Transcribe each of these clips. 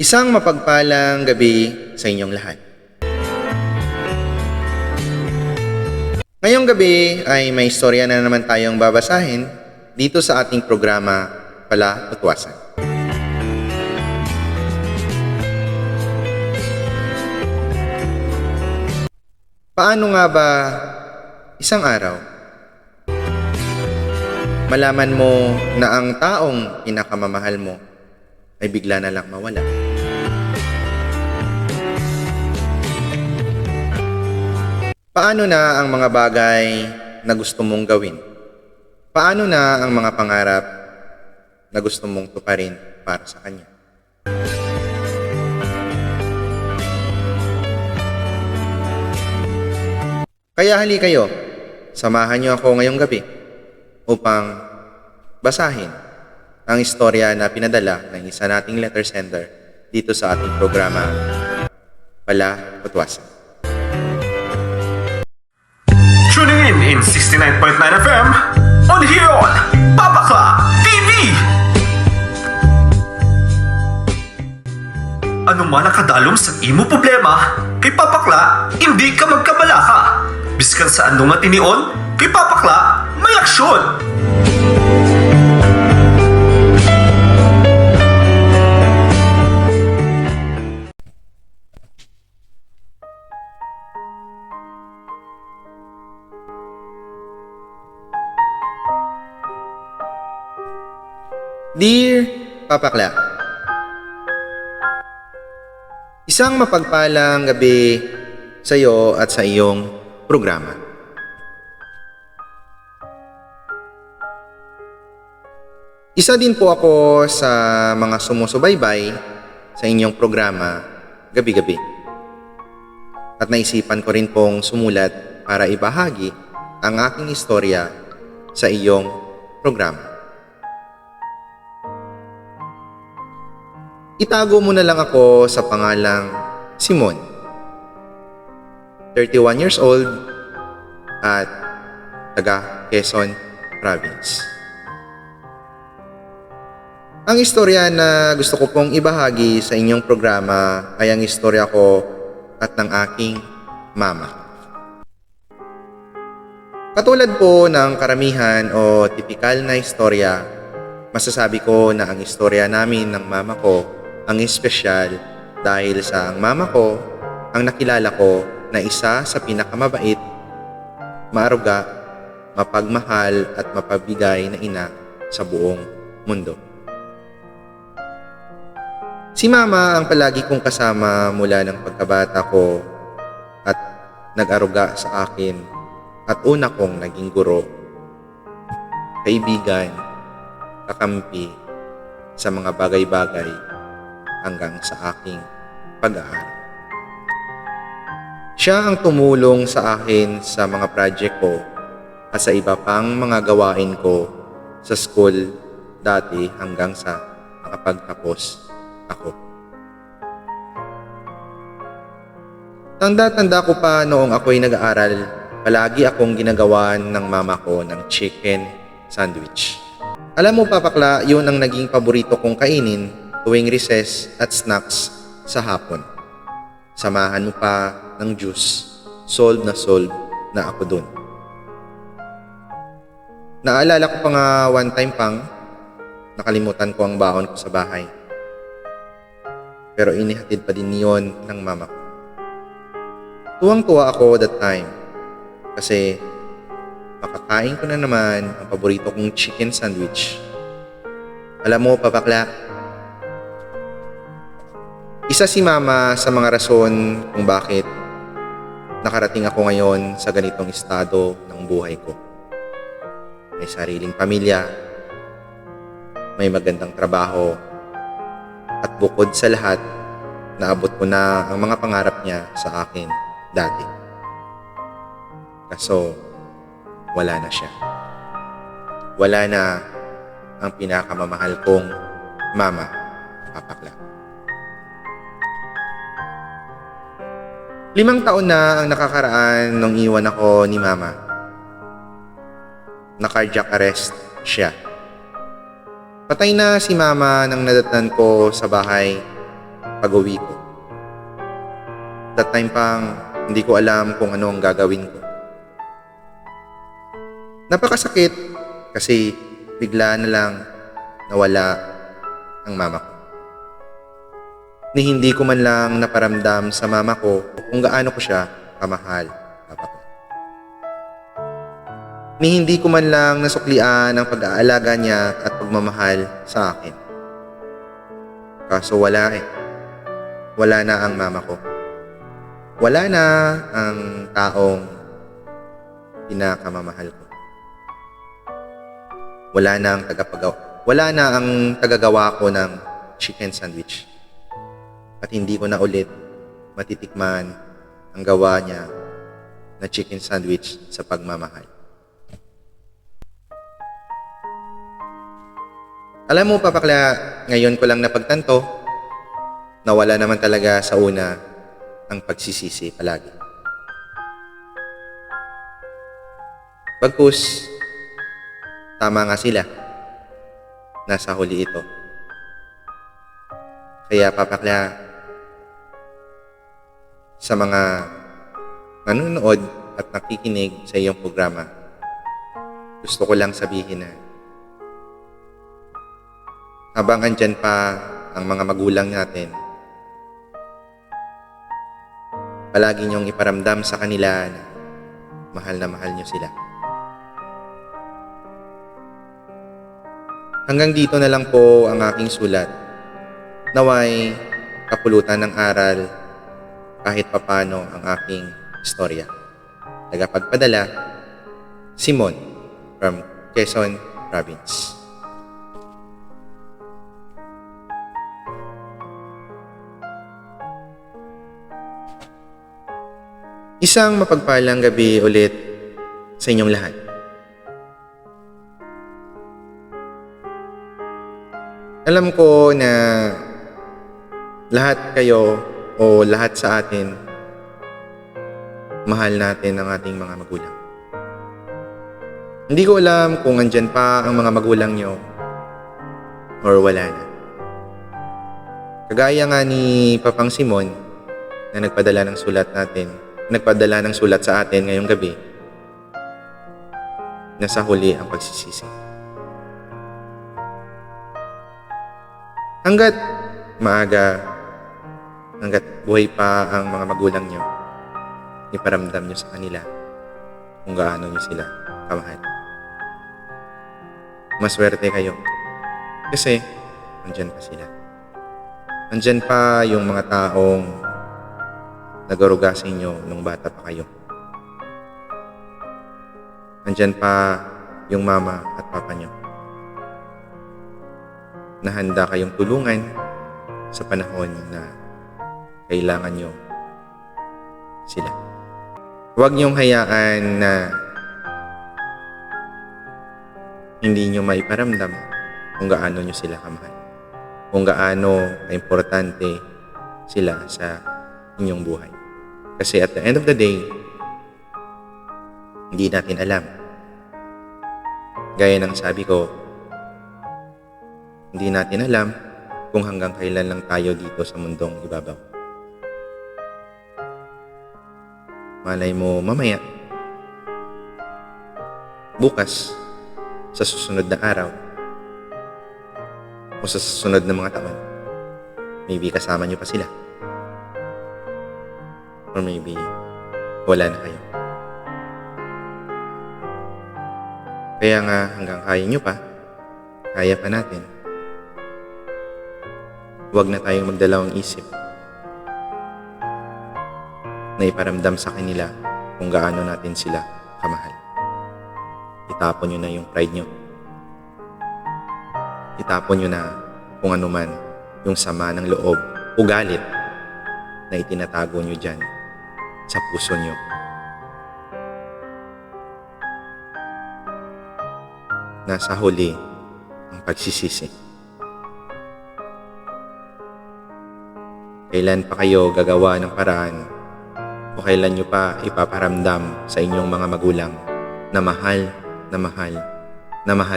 Isang mapagpalang gabi sa inyong lahat. Ngayong gabi ay may istorya na naman tayong babasahin dito sa ating programa, Pala Utwasan. Paano nga ba isang araw malaman mo na ang taong pinakamamahal mo ay bigla na lang mawala? Paano na ang mga bagay na gusto mong gawin? Paano na ang mga pangarap na gusto mong tuparin para sa kanya? Kaya hali kayo, samahan niyo ako ngayong gabi upang basahin ang istorya na pinadala ng isa nating letter sender dito sa ating programa, Pala Utwasan. Tuning in 69.9 FM on Hiron, Papakla TV! Ano man ang kadalom sa imo problema, kay Papakla, hindi ka magkabalaka. Biskan sa anong matinion, kay Papakla, may aksyon! Dear Papakla, isang mapagpalang gabi sa iyo at sa iyong programa. Isa din po ako sa mga sumusubaybay sa inyong programa gabi-gabi. At naisipan ko rin pong sumulat para ibahagi ang aking istorya sa iyong programa. Itago mo na lang ako sa pangalang Simon. 31 years old at taga Quezon Province. Ang istorya na gusto ko pong ibahagi sa inyong programa ay ang istorya ko at ng aking mama. Katulad po ng karamihan o tipikal na istorya, masasabi ko na ang istorya namin ng mama ko ang espesyal dahil sa ang mama ko ang nakilala ko na isa sa pinakamabait, maaruga, mapagmahal at mapabigay na ina sa buong mundo. Si mama ang palagi kong kasama mula ng pagkabata ko at nag-aruga sa akin at una kong naging guro, kaibigan, kakampi sa mga bagay-bagay hanggang sa aking pag-aaral. Siya ang tumulong sa akin sa mga project ko at sa iba pang mga gawain ko sa school dati hanggang sa nakapagtapos ako. Tanda-tanda ko pa noong ako'y nag-aaral, palagi akong ginagawan ng mama ko ng chicken sandwich. Alam mo Papakla, yun ang naging paborito kong kainin tuwing recess at snacks sa hapon. Samahan mo pa ng juice, solve na ako dun. Naalala ko pa nga one time pang nakalimutan ko ang baon ko sa bahay. Pero inihatid pa din niyon ng mama ko. Tuwang-tuwa ako that time kasi makakain ko na naman ang paborito kong chicken sandwich. Alam mo Papakla, isa si mama sa mga rason kung bakit nakarating ako ngayon sa ganitong estado ng buhay ko. May sariling pamilya, may magandang trabaho, at bukod sa lahat, naabot ko na ang mga pangarap niya sa akin dati. Kaso, wala na siya. Wala na ang pinakamamahal kong mama, Papakla. 5 taon na ang nakakaraan nung iwan ako ni mama. Na-cardiac arrest siya. Patay na si mama nang nadatnan ko sa bahay pag-uwi ko. That time pang hindi ko alam kung ano ang gagawin ko. Napakasakit kasi bigla na lang nawala ang mama ko. Ni hindi ko man lang naparamdam sa mama ko kung gaano ko siya kamahal, papa ko. Ni hindi ko man lang nasuklian ang pag-aalaga niya at pagmamahal sa akin. Kaso wala eh. Wala na ang mama ko. Wala na ang taong pinakamamahal ko. Wala na ang tagagawa ko ng chicken sandwich. At hindi ko na ulit matitikman ang gawa niya na chicken sandwich sa pagmamahal. Alam mo, papakla, ngayon ko lang napagtanto na wala naman talaga sa una ang pagsisisi palagi. Bagkus, tama nga sila. Nasa huli ito. Kaya papakla, sa mga nanonood at nakikinig sa iyong programa, gusto ko lang sabihin na habang andyan pa ang mga magulang natin, palagi niyong iparamdam sa kanila na mahal niyo sila. Hanggang dito na lang po ang aking sulat. Naway kapulutan ng aral kahit papano ang aking istorya. Tagapagpadala, Simon from Quezon Province. Isang mapagpalang gabi ulit sa inyong lahat. Alam ko na lahat kayo o lahat sa atin, mahal natin ang ating mga magulang. Hindi ko alam kung andyan pa ang mga magulang nyo or wala na. Kagaya nga ni Papang Simon na nagpadala ng sulat sa atin ngayong gabi, nasa huli ang pagsisisi. Hanggat maaga, hanggat buhay pa ang mga magulang nyo, iparamdam nyo sa kanila kung gaano nyo sila kamahal. Maswerte kayo kasi andyan pa sila. Andyan pa yung mga taong nagaruga sa inyo nung bata pa kayo. Andyan pa yung mama at papa nyo na handa kayong tulungan sa panahon na kailangan nyo sila. Huwag niyong hayaan na hindi nyo maiparamdam kung gaano nyo sila kamahal. Kung gaano importante sila sa inyong buhay. Kasi at the end of the day, hindi natin alam. Gaya ng sabi ko, hindi natin alam kung hanggang kailan lang tayo dito sa mundong ibabaw. Malay mo mamaya, bukas, sa susunod na araw, o sa susunod na mga taon, maybe kasama nyo pa sila. Or maybe, wala na kayo. Kaya nga, hanggang kaya nyo pa, kaya pa natin. Huwag na tayong magdalawang isip na iparamdam sa kanila kung gaano natin sila kamahal. Itapon nyo na yung pride nyo. Itapon nyo na kung ano man yung sama ng loob o galit na itinatago nyo dyan sa puso nyo. Nasa huli ang pagsisisi. Kailan pa kayo gagawa ng paraan o kailan nyo pa ipaparamdam sa inyong mga magulang na mahal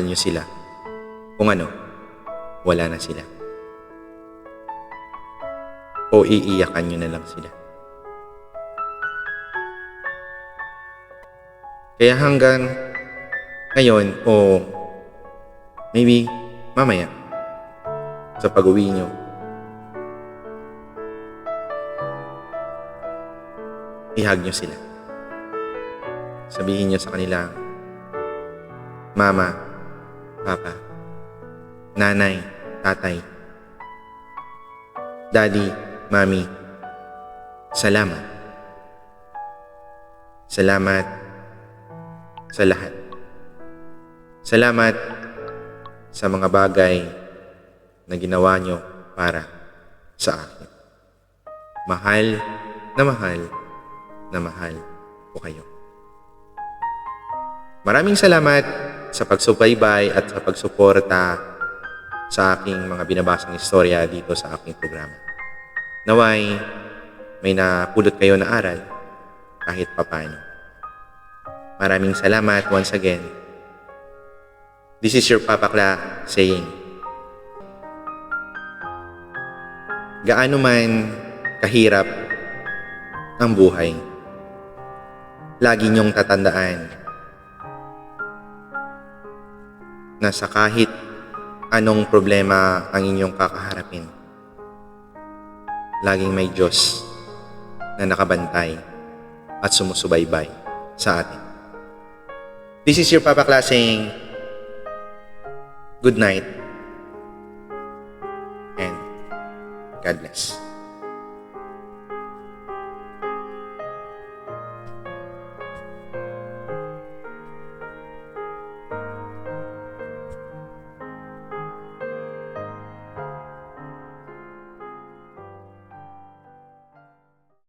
nyo sila kung ano, wala na sila. o iiyakan nyo na lang sila. Kaya hanggang ngayon o maybe mamaya sa pag-uwi nyo, ihag nyo sila. Sabihin nyo sa kanila, Mama, Papa, Nanay, Tatay, Daddy, Mami, salamat. Salamat sa lahat. Salamat sa mga bagay na ginawa nyo para sa akin. Mahal na mahal na mahal ko kayo. Maraming salamat sa pagsubaybay at sa pagsuporta sa aking mga binabasang istorya dito sa aking programa. Naway, may napulot kayo na aral kahit papano. Maraming salamat once again. This is your Papa Kla saying, gaano man kahirap ang buhay, lagi niyong tatandaan na sa kahit anong problema ang inyong kakaharapin, laging may Diyos na nakabantay at sumusubaybay sa atin. This is your Papa Kla saying, good night and God bless.